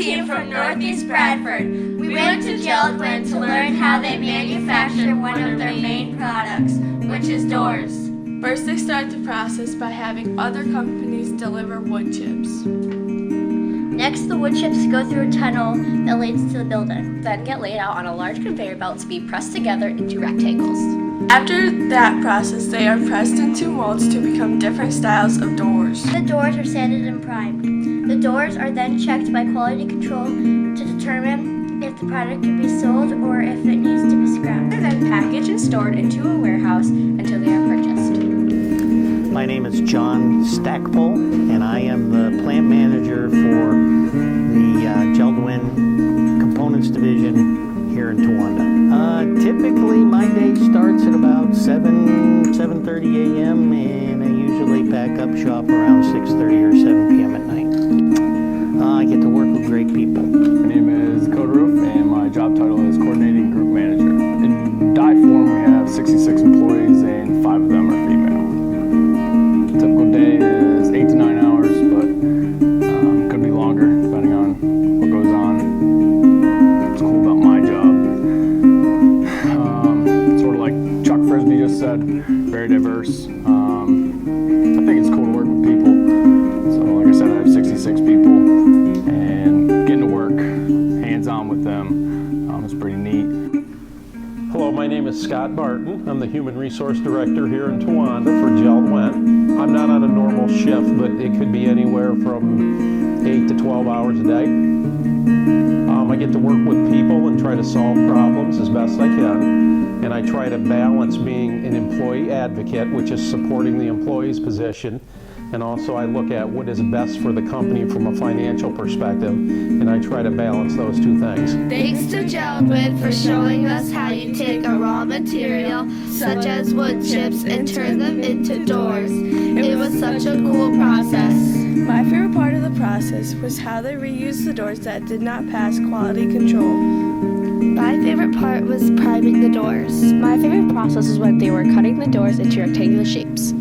team from Northeast Bradford. We went to Sullivan to learn how they manufacture one of their main products, which is doors. First, they start the process by having other companies deliver wood chips. Next, the wood chips go through a tunnel that leads to the building. Then get laid out on a large conveyor belt to be pressed together into rectangles. After that process, they are pressed into molds to become different styles of doors. The doors are sanded and primed. The doors are then checked by quality control to determine if the product can be sold or if it needs to be scrapped. They're then packaged and stored into a warehouse until they are purchased. My name is John Stackpole, and I am the plant manager for the Sullivan Components Division here in Towanda. Typically, my day starts at about 7:30 a.m., and I usually pack up shop around 6:30 or 7 p.m. at night. I get to work with great people. My name is Dakota, and my job title is Coordinating Group Manager. In die form, we have 66 employees, and 5 of them are female. Typical day is 8 to 9 hours, but could be longer depending on what goes on. What's cool about my job, sort of like Chuck Frisbee just said, very diverse. I think it's cool to work with people. So like I said, I have 66 people, and getting to work hands-on with them is pretty neat. Hello, my name is Scott Barton. I'm the Human Resource Director here in Towanda for Sullivan. I'm not on a normal shift, but it could be anywhere from 8 to 12 hours a day. I get to work with people and try to solve problems as best I can. And I try to balance being an employee advocate, which is supporting the employee's position. And also I look at what is best for the company from a financial perspective, and I try to balance those two things. Thanks to Sullivan for showing us how you take a raw material, such as wood chips, and turn them into doors. It was such a cool process. My favorite part of the process was how they reused the doors that did not pass quality control. My favorite part was priming the doors. My favorite process was when they were cutting the doors into rectangular shapes.